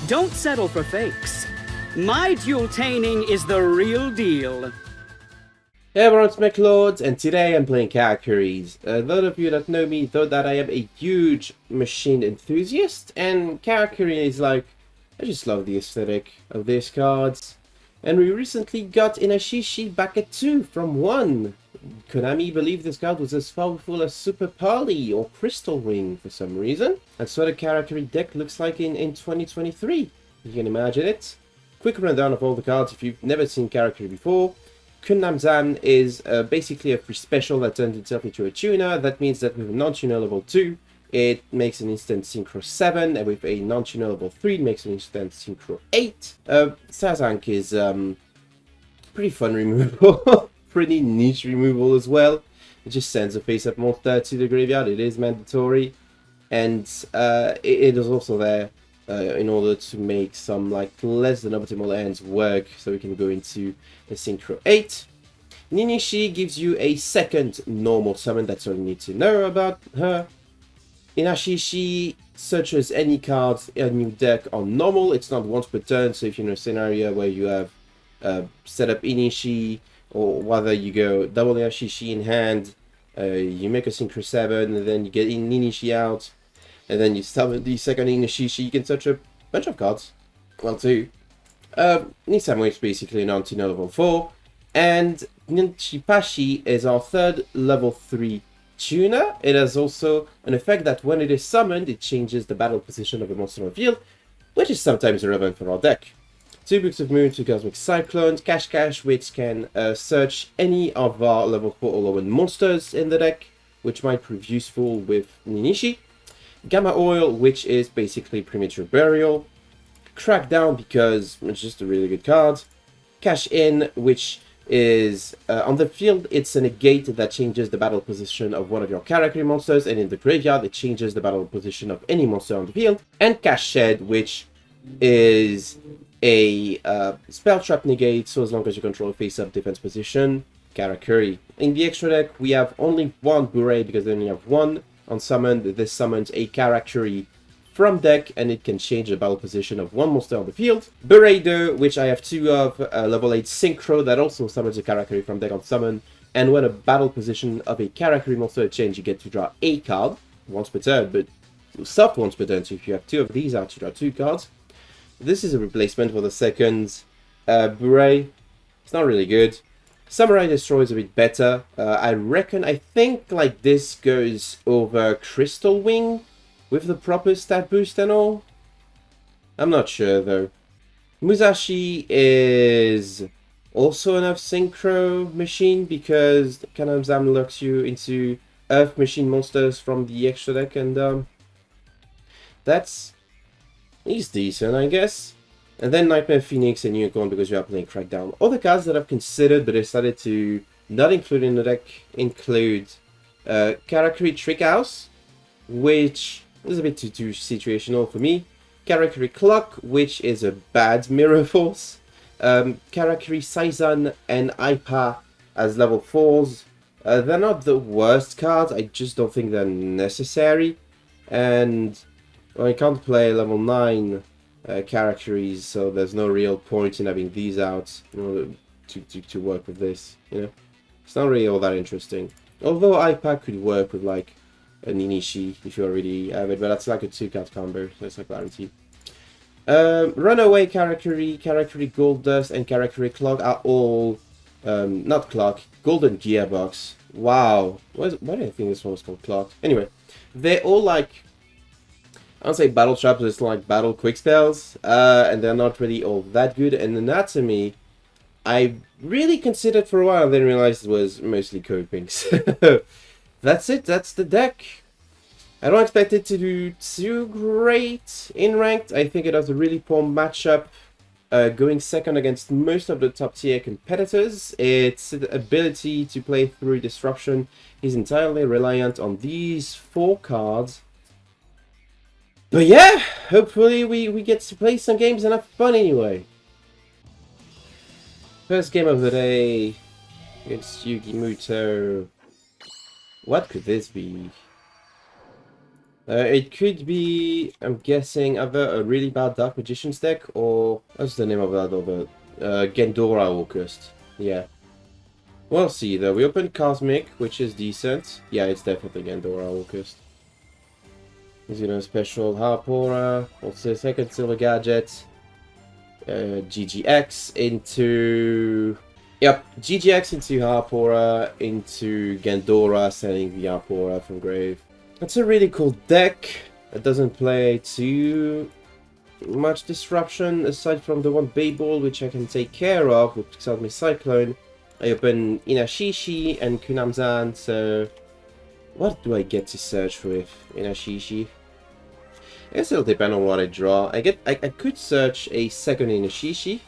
Don't settle for fakes. My duel-taining is the real deal. Hey everyone, it's mekklord, and today I'm playing Karakuris. A lot of you that know me thought that I am a huge machine enthusiast, and Karakuri is like, I just love the aesthetic of these cards. And we recently got Inashishi back at 2 from 1. Konami believed this card was as powerful as Super Pali or Crystal Wing for some reason. That's what a Karakuri deck looks like in 2023. You can imagine it. Quick rundown of all the cards if you've never seen Karakuri before. Kunnamzan is basically a free special that turns itself into a tuner. That means that with a non-tuner level 2, it makes an instant Synchro 7, and with a non-tuner level 3, it makes an instant Synchro 8. Sazank is pretty fun removal, pretty niche removal as well. It just sends a face-up monster to the graveyard. It is mandatory, and it is also there in order to make some like less than optimal ends work, so we can go into the Synchro 8. Ninishi gives you a second normal summon, that's all you need to know about her. Inashishi searches any cards in your deck on normal. It's not once per turn, so if you're in a scenario where you have set up Inishi, or whether you go double Inashishi in hand, you make a Synchro 7, and then you get Ninishi out, and then you summon the second Inashishi, you can search a bunch of cards. Well, two. Nisamo is basically an non-tuner level 4, and Ninshipashi is our third level 3 tuner. It has also an effect that when it is summoned, it changes the battle position of a monster on the field, which is sometimes relevant for our deck. 2 Books of Moon, 2 Cosmic Cyclones, Cash, which can search any of our level 4 or lower monsters in the deck, which might prove useful with Ninishi. Gamma Oil, which is basically Premature Burial. Crackdown, because it's just a really good card. Cash In, which is on the field, it's a negate that changes the battle position of one of your Karakuri monsters, and in the graveyard, it changes the battle position of any monster on the field. And Cash Shed, which is a spell trap negate, so as long as you control a face-up defense position, Karakuri. In the extra deck, we have only one Bure, because they only have one on summon. This summons a Karakuri from deck, and it can change the battle position of one monster on the field. Beredo, which I have 2 of, level 8 Synchro, that also summons a Karakuri from deck on summon, and when a battle position of a Karakuri monster change, you get to draw a card, once per turn, but soft once per turn, so if you have 2 of these out, you draw 2 cards. This is a replacement for the second Bure. It's not really good. Samurai Destroy is a bit better. I think like this goes over Crystal Wing with the proper stat boost and all. I'm not sure though. Musashi is also an Earth Synchro machine because Kanamzam locks you into Earth machine monsters from the extra deck, and he's decent, I guess. And then Nightmare Phoenix and Unicorn because you are playing Crackdown. Other cards that I've considered but decided to not include in the deck include Karakuri Trick House, which is a bit too situational for me. Karakuri Clock, which is a bad Mirror Force. Karakuri Saizan and Aipa as level 4s. They're not the worst cards, I just don't think they're necessary. And well, I can't play level 9 Karakuris, so there's no real point in having these out in order to work with this, you know? It's not really all that interesting. Although Aipa could work with like a Ninishi if you already have it, but that's like a 2-card combo, so it's like guaranteed. Runaway Karakuri, Karakuri Gold Dust, and Karakuri Clock are all, not Clock, Golden Gearbox. Wow, why did I think this one was called Clock? Anyway, they're all like, I don't say battle traps, it's like battle quick spells, and they're not really all that good. And Anatomy, I really considered for a while, then realized it was mostly coping. So that's it, that's the deck. I don't expect it to do too great in ranked. I think it has a really poor matchup, going second against most of the top tier competitors. Its ability to play through Disruption is entirely reliant on these 4 cards. But yeah, hopefully we get to play some games and have fun anyway. First game of the day against Yugi Muto. What could this be? It could be, I'm guessing, either a really bad Dark Magician's deck, or... What's the name of that other? Gandora Orcust. Yeah. We'll see, though. We opened Cosmic, which is decent. Yeah, it's definitely Gandora Orcust. He's gonna special Harpora, also second Silver Gadget, GGX into... Yep, GGX into Harpora, into Gandora, sending the Harpora from grave. It's a really cool deck. It doesn't play too much disruption, aside from the one Bayball, which I can take care of with Exalt Cyclone. I open Inashishi and Kunamzan, so... What do I get to search with Inashishi? I guess it'll depend on what I draw. I could search a second Inashishi.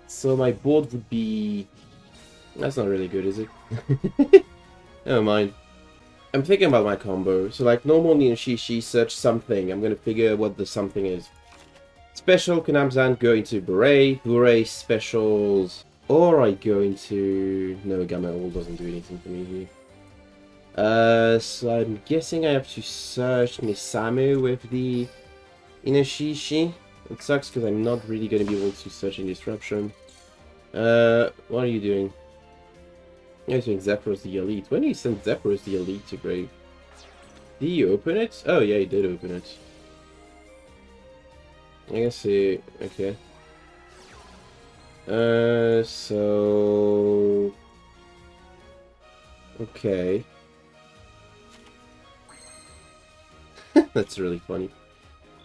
So my board would be... That's not really good, is it? Never mind. I'm thinking about my combo. So like normal Inashishi, search something. I'm gonna figure what the something is. Special Kunamzan, go into Beret. Beret specials... Or I go into... No, Gamma All doesn't do anything for me here. So I'm guessing I have to search Misamu with the Inashishi. It sucks because I'm not really going to be able to search in Disruption. What are you doing? You're doing Zephyros the Elite. When did you send Zephyros the Elite to grave? Did you open it? Oh yeah, he did open it. I guess he... Okay. So... Okay. That's really funny.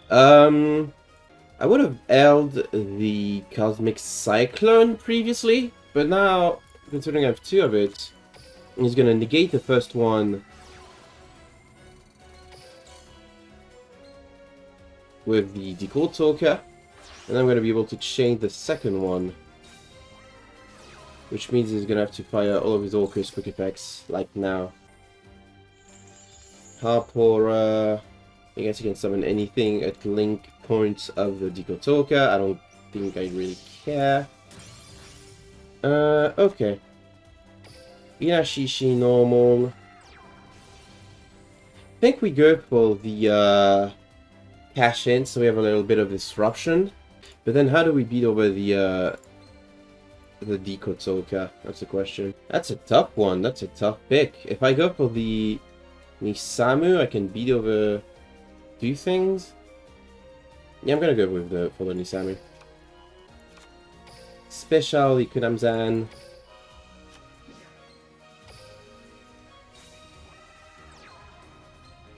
I would have held the Cosmic Cyclone previously, but now, considering I have two of it, he's gonna negate the first one with the Decode Talker, and I'm gonna be able to chain the second one, which means he's gonna have to fire all of his Orcust quick effects, like now. Harpora... I guess you can summon anything at link points of the Decode Talker. I don't think I really care. Okay. Inashishi normal. I think we go for the cash in, so we have a little bit of disruption. But then how do we beat over the Decode Talker? That's the question. That's a tough one. That's a tough pick. If I go for the Misamu, I can beat over... two things? Yeah, I'm gonna go with the for the Nisamu. Special Kunamzan.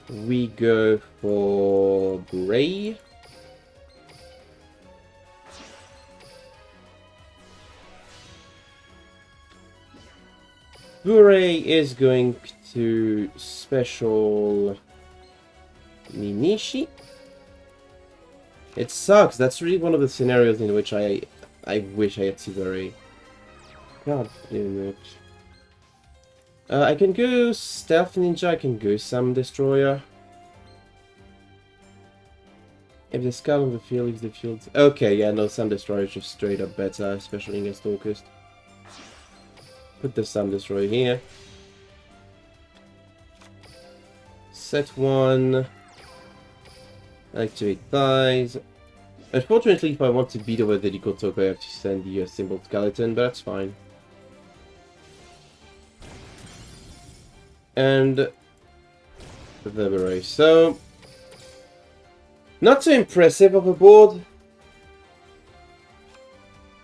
We go for Gray. Bure is going to special Minishi. It sucks. That's really one of the scenarios in which I wish I had Tibere. God damn it. I can go Stealth Ninja, I can go Sam Destroyer. If the scout on the field leaves the field... Okay, yeah, no, Sam Destroyer is just straight up better, especially against Orcust. Put the Sam Destroyer here. Set one. Activate thighs. Unfortunately, if I want to beat over the Decode Talker, I have to send the Symbol Skeleton, but that's fine. And the Beret. So, not so impressive of a board.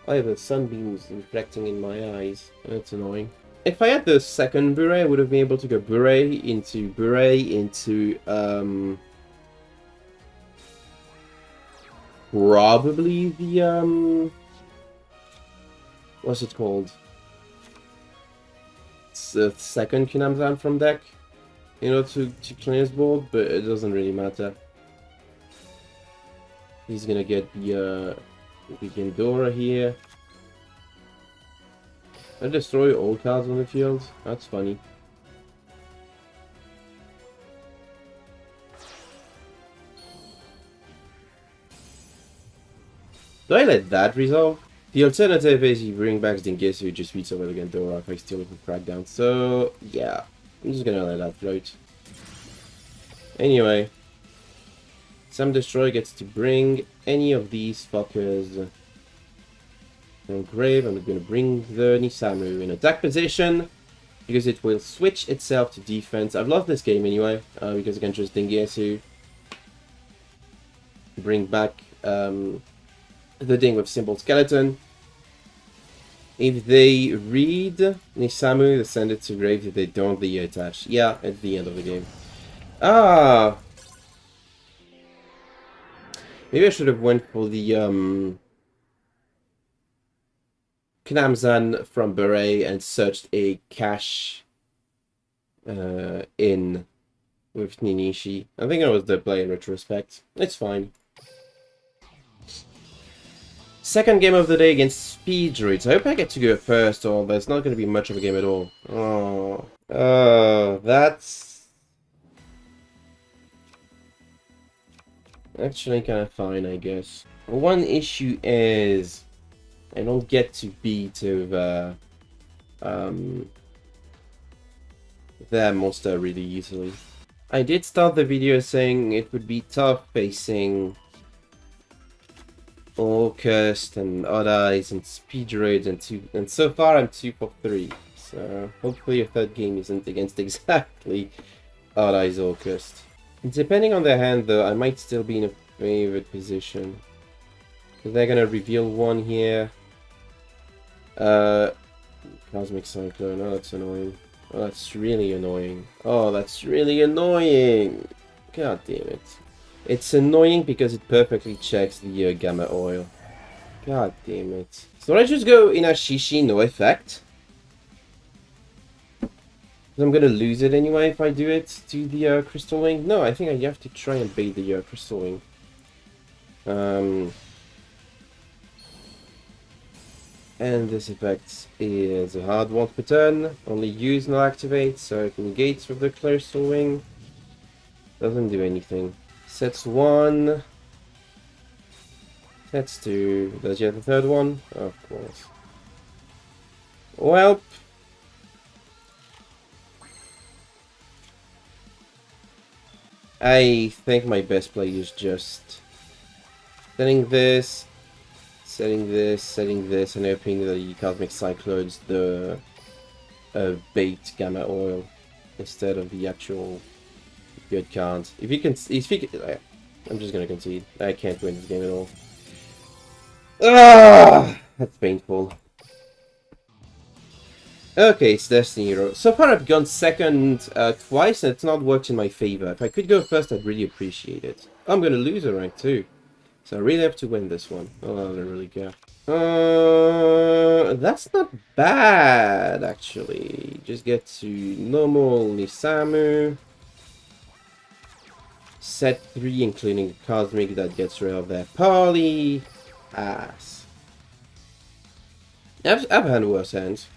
I have the sunbeams reflecting in my eyes. That's annoying. If I had the second Beret, I would have been able to go Beret into probably the what's it called? It's the second Kunamzan from deck, you know, to clean his board, but it doesn't really matter. He's gonna get the Gandora here. I destroy all cards on the field. That's funny. Do I let that resolve? The alternative is he bring back Dingisu, who just beats over the Gandora if I steal it with Crackdown. So, yeah. I'm just gonna let that float. Anyway, Sam Destroy gets to bring any of these fuckers from grave. I'm gonna bring the Nisamu in attack position because it will switch itself to defense. I've loved this game anyway because I can just Dingetsu, bring back the Ding with Simple Skeleton. If they read Nisamu, they send it to grave. If they don't, they attach. Yeah, it's the end of the game. Ah! Maybe I should have went for the Knamzan from Beret and searched a cache in with Ninishi. I think I was the play in retrospect. It's fine. Second game of the day against Speedroids. I hope I get to go first, or there's not going to be much of a game at all. Oh, that's actually kind of fine, I guess. One issue is I don't get to beat their monster really easily. I did start the video saying it would be tough facing Orcust and Odd Eyes and Speedroids and so far I'm 2 for 3. So hopefully your third game isn't against exactly Odd Eyes Orcust. Depending on their hand though, I might still be in a favorite position. Because they're gonna reveal one here. Cosmic Cyclone, oh that's annoying. Oh that's really annoying. Oh that's really annoying! God damn it. It's annoying because it perfectly checks the Gamma Oil. God damn it. So I just go in Ashishi, no effect. I'm gonna lose it anyway if I do it to the Crystal Wing. No, I think I have to try and bait the Crystal Wing. And this effect is a hard one per turn. Only use, not activate, so it negates with the Crystal Wing. Doesn't do anything. Sets 1. Sets 2. Does you have the third one? Oh, of course. Well. I think my best play is just setting this, setting this, setting this, and hoping that the Cosmic Cyclones the bait Gamma Oil instead of the actual good card. If you can, I'm just gonna concede. I can't win this game at all. Ah, that's painful. Okay, it's Destiny Hero. So far I've gone second twice and it's not worked in my favor. If I could go first, I'd really appreciate it. I'm gonna lose a rank too. So I really have to win this one. Oh, I don't really care. That's not bad, actually. Just get to normal Nisamu. Set 3, including Cosmic, that gets rid of their poly. Ass. I've had worse hands.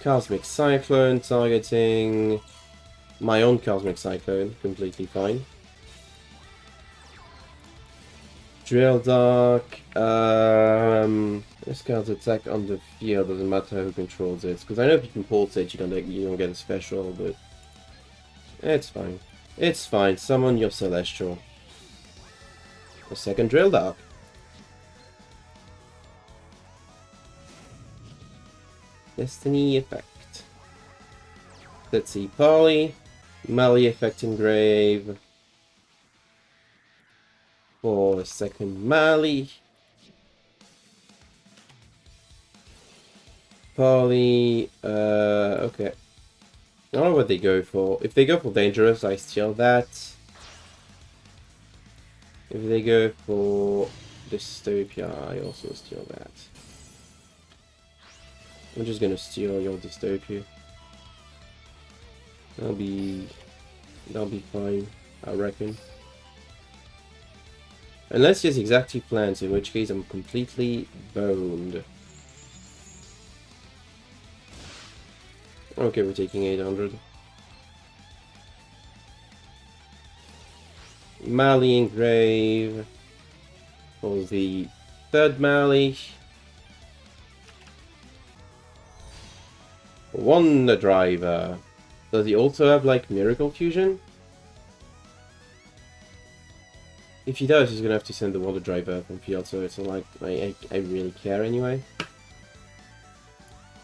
Cosmic Cyclone targeting my own Cosmic Cyclone, completely fine. Drill Dark. This card's attack on the field, doesn't matter who controls it. Because I know if you can pulse it, you don't get a special, but it's fine. It's fine. Summon your Celestial. A second Drill Dark. Destiny effect. Let's see. Poly. Melee effect engrave. For a second Mali. Poly. Okay. I don't know what they go for. If they go for dangerous, I steal that. If they go for dystopia, I also steal that. I'm just gonna steal your dystopia. That'll be fine, I reckon. Unless he has exactly plans, in which case I'm completely boned. Okay, we're taking 800. Mali engrave for the third Mali. Wonder Driver. Does he also have like Miracle Fusion? If he does, he's gonna have to send the water driver from field, so it's not like I really care anyway.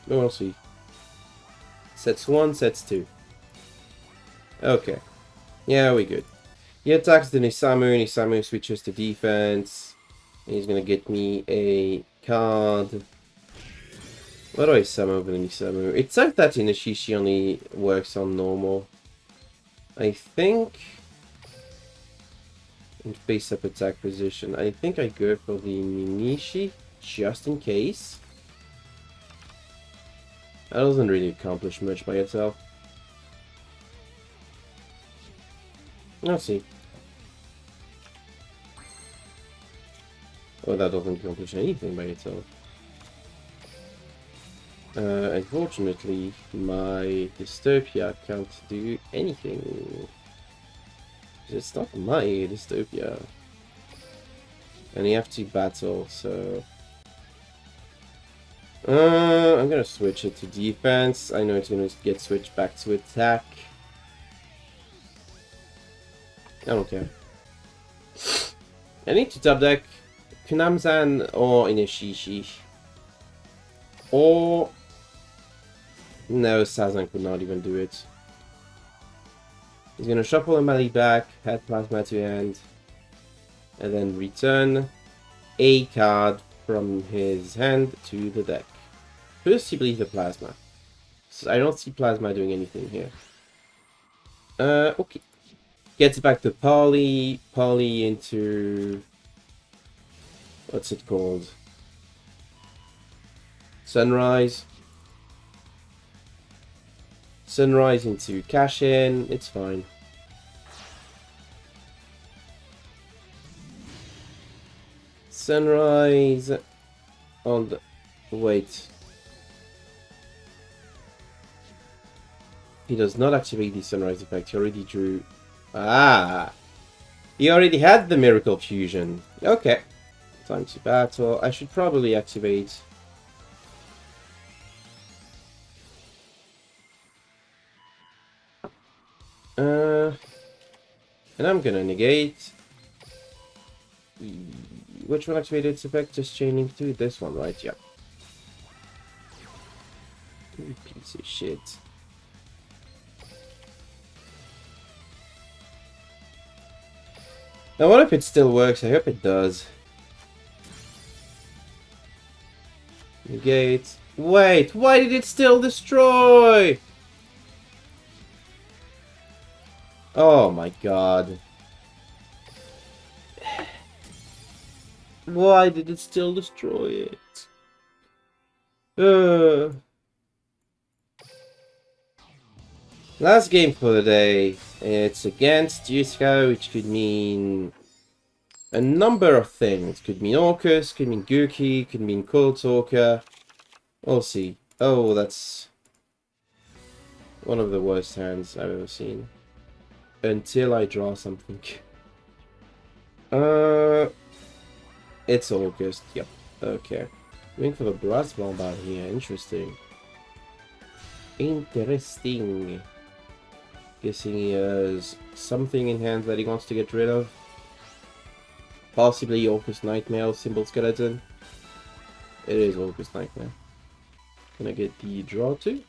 But we'll see. Sets 1, sets 2. Okay. Yeah, we're good. He attacks the Nisamu. Nisamu switches to defense. He's gonna get me a card. What do I summon over the Nisamu? It's like that Inishishi only works on normal. I think... in face-up attack position. I think I go for the Minishi, just in case. That doesn't really accomplish much by itself. Let's see. Oh, that doesn't accomplish anything by itself. Unfortunately, my Dystopia can't do anything. It's not my Dystopia. And you have to battle, so... I'm gonna switch it to defense. I know it's gonna get switched back to attack. I don't care. I need to top deck Kunamzan or Inishishi. Or... no, Sazan could not even do it. He's gonna shuffle Mali back, add Plasma to hand, and then return a card from his hand to the deck. Possibly the Plasma. So I don't see Plasma doing anything here. Okay. Gets back to Polly. Polly into... what's it called? Sunrise. Sunrise into cash in. It's fine. Sunrise on the... wait. He does not activate the Sunrise effect. He already drew... ah! He already had the Miracle Fusion. Okay. Time to battle. I should probably activate... and I'm gonna negate... which one activated its effect? Just chaining to this one, right? Yep. You piece of shit. Now what if it still works? I hope it does. Negate. Wait, why did it still destroy? Oh my god. Why did it still destroy it? Last game for the day. It's against Yusuke, which could mean a number of things. Could mean Orcust, could mean Guki, could mean Cold Talker. We'll see. Oh, that's one of the worst hands I've ever seen. Until I draw something. It's August. Yep. Okay. Going for the brass bombard here. Interesting. Interesting. Guessing he has something in hand that he wants to get rid of. Possibly Orcust Nightmare, Symbol Skeleton. It is Orcust Nightmare. Can I get the draw too?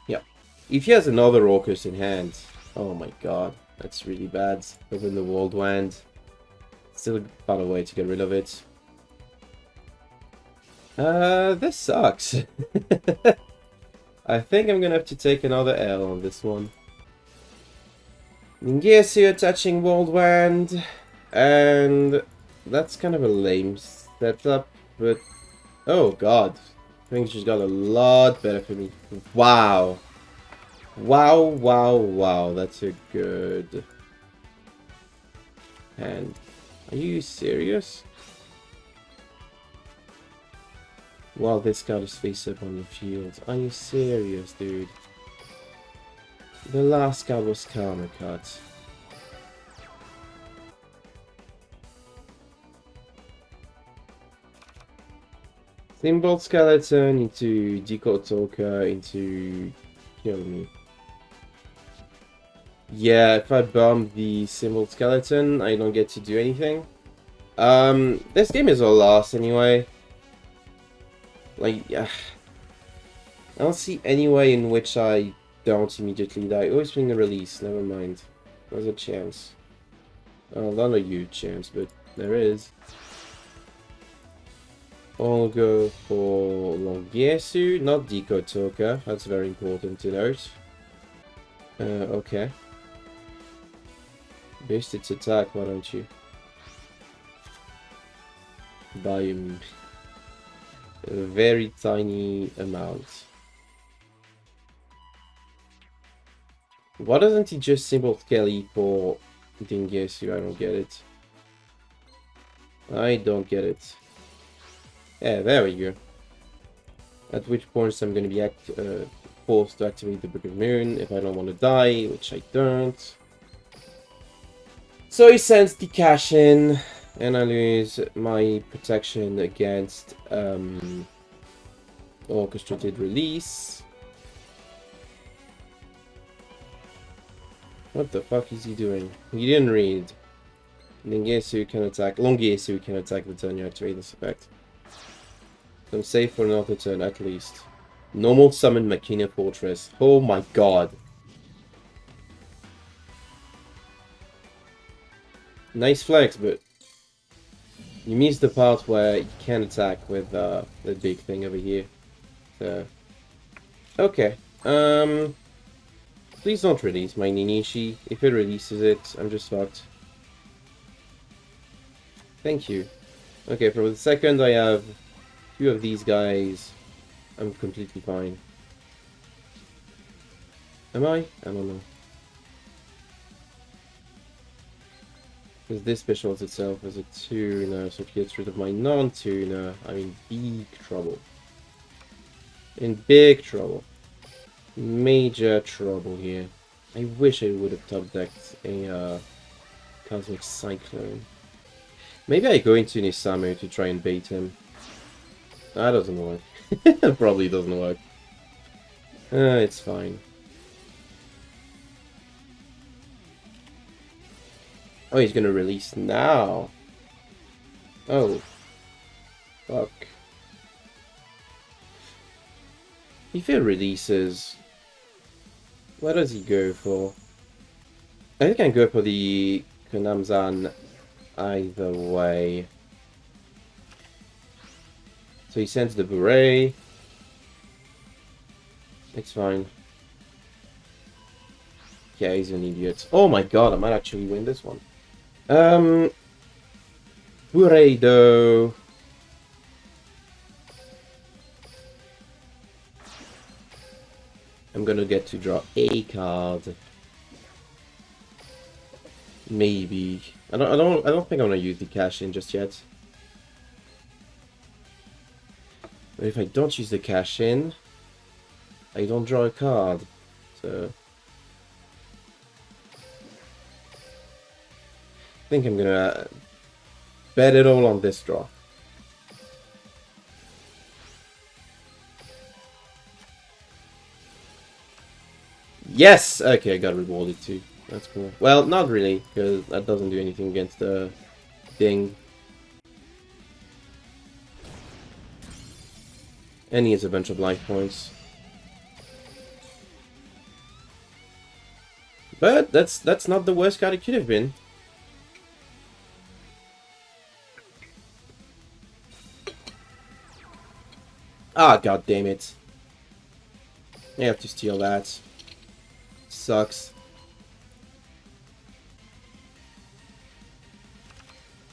Yep. If he has another Orcust in hand, oh my god. That's really bad. Open the World Wand. Still found a way to get rid of it. This sucks. I think I'm gonna have to take another L on this one. Ningetsu attaching World Wand. And that's kind of a lame setup, but... oh god. Things just got a lot better for me. Wow. Wow, wow, wow, that's a good hand. Are you serious? While this card is face up on the field. Are you serious, dude? The last card was Karma Cut. Symbol Skeleton into Decode Talker into kill me. Yeah, if I bomb the Symbol Skeleton, I don't get to do anything. This game is a loss anyway. Like, I don't see any way in which I don't immediately die. Oh, it's being a release. Never mind. There's a chance. Not a huge chance, but there is. I'll go for Longyesu, not Deco Toka. That's very important to note. Okay. Boost its attack, why don't you? By a very tiny amount. Why doesn't he just symbol Kelly for Dingyesu? I don't get it. I don't get it. Yeah, there we go. At which point I'm going to be forced to activate the Book of Moon if I don't want to die, which I don't. So he sends the cash in, and I lose my protection against orchestrated release. What the fuck is he doing? He didn't read. Longyesu can attack the turn you activate this effect. So I'm safe for another turn at least. Normal summon Machina Fortress. Oh my god. Nice flex, but you missed the part where you can attack with the big thing over here. So okay. Please don't release my Ninishi. If it releases it, I'm just fucked. Thank you. Okay, for the second I have two of these guys, I'm completely fine. Am I? I don't know. Because this specials itself as a tuner, so if he gets rid of my non-tuner, I'm in big trouble. In big trouble. Major trouble here. I wish I would have top decked a Cosmic Cyclone. Maybe I go into Nisamu to try and bait him. That doesn't work. Probably doesn't work. It's fine. Oh, he's gonna release now. Oh. Fuck. If he releases, what does he go for? I think I can go for the Konamzan either way. So he sends the beret. It's fine. Yeah, he's an idiot. Oh my god, I might actually win this one. Beret though. I'm gonna get to draw a card. Maybe. I don't think I'm gonna use the cash in just yet. But if I don't use the cash in, I don't draw a card. So I think I'm gonna bet it all on this draw. Yes! Okay, I got rewarded too. That's cool. Well, not really, because that doesn't do anything against the thing. And he has a bunch of life points. But that's not the worst card it could have been. Ah, god damn it. I have to steal that. Sucks.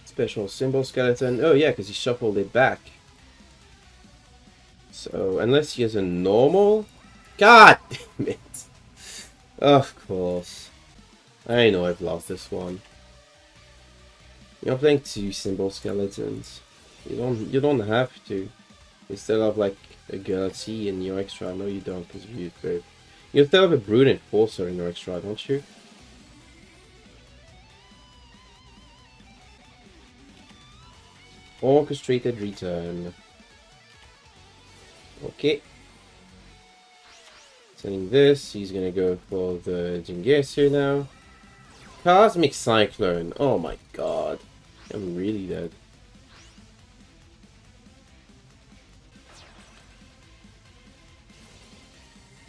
Special symbol skeleton. Oh yeah, because he shuffled it back. So, unless he has a normal... God damn it. Of course. I know I've lost this one. You're playing two symbol skeletons. You don't have to. You still have like a Galaxy in your extra. No, you don't, because you use both. You still have a Brute Enforcer in your extra, don't you? Orchestrated return. Okay. Sending this, he's gonna go for the Jingetsu now. Cosmic Cyclone. Oh my god. I'm really dead.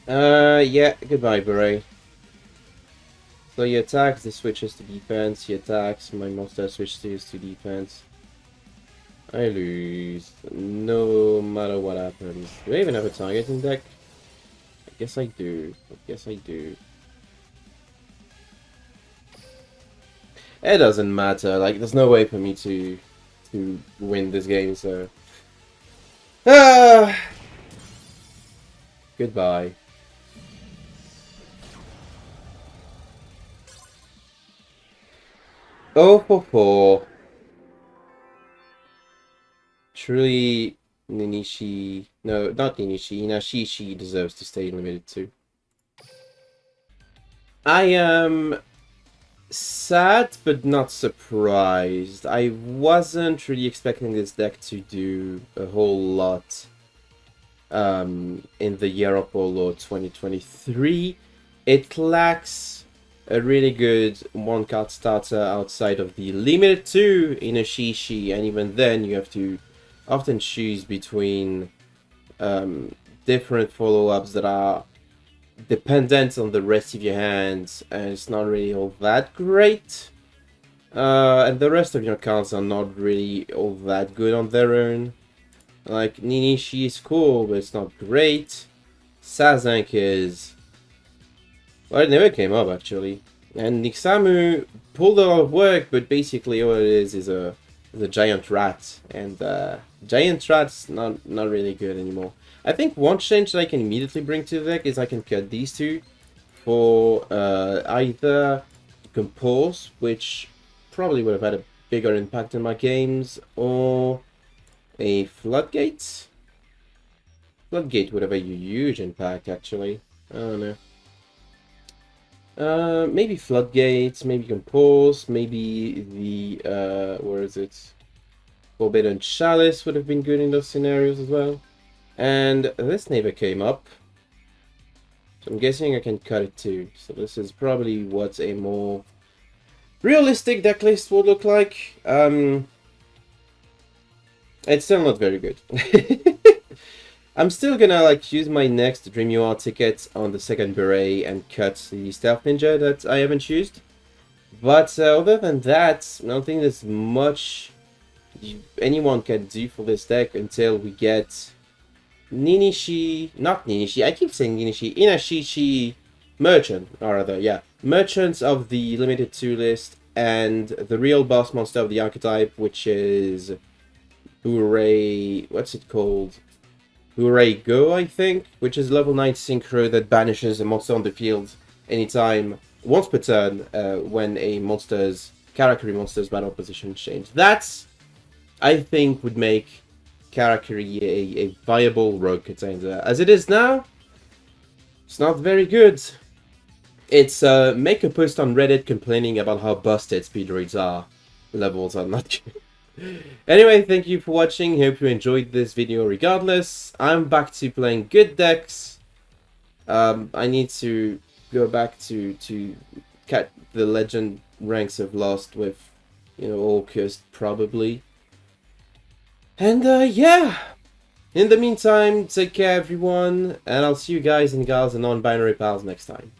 Yeah, goodbye, Beret. So he attacks, this switches to defense, he attacks, my monster switches to defense. I lose, no matter what happens. Do I even have a target in deck? I guess I do. I guess I do. It doesn't matter, like, there's no way for me to win this game, so... Ah! Goodbye. Oh, for 4. Truly, Ninishi... No, not Ninishi. Inashishi deserves to stay limited too. I am sad, but not surprised. I wasn't really expecting this deck to do a whole lot in the year of our Lord 2023. It lacks a really good one-card starter outside of the limited 2 Inashishi, and even then you have to often choose between different follow-ups that are dependent on the rest of your hands, and it's not really all that great. And the rest of your cards are not really all that good on their own. Like, Ninishi is cool, but it's not great. Sazank is... Well, it never came up, actually. And Nixamu pulled a lot of work, but basically all it is a giant rat. And giant rat's not really good anymore. I think one change that I can immediately bring to the deck is I can cut these two for either Compose, which probably would have had a bigger impact in my games, or a Floodgate. Floodgate would have a huge impact, actually. I don't know. Maybe Floodgates, maybe Compose, maybe the, where is it? Forbidden Chalice would have been good in those scenarios as well. And this never came up. So I'm guessing I can cut it too. So this is probably what a more realistic deck list would look like. It's still not very good. I'm still gonna like use my next Dream You Are ticket on the second beret and cut the Stealth Ninja that I haven't used. But other than that, I don't think there's much anyone can do for this deck until we get Ninishi, not Ninishi, I keep saying Ninishi, Inashishi Merchant, or rather, yeah, Merchants of the Limited 2 list, and the real boss monster of the archetype, which is Hooray, what's it called? Hooray Go, I think, which is level 9 synchro that banishes a monster on the field anytime, once per turn, when a monster's, Karakuri monster's battle position change. That, I think, would make Karakuri a viable rogue contender. As it is now, it's not very good. It's make a post on Reddit complaining about how busted Speedroids are. Levels are not good. Anyway, thank you for watching. Hope you enjoyed this video regardless. I'm back to playing good decks. I need to go back to cut the legend ranks of Lost with, you know, Orcust probably. And yeah, in the meantime, take care everyone, and I'll see you guys and gals and non-binary pals next time.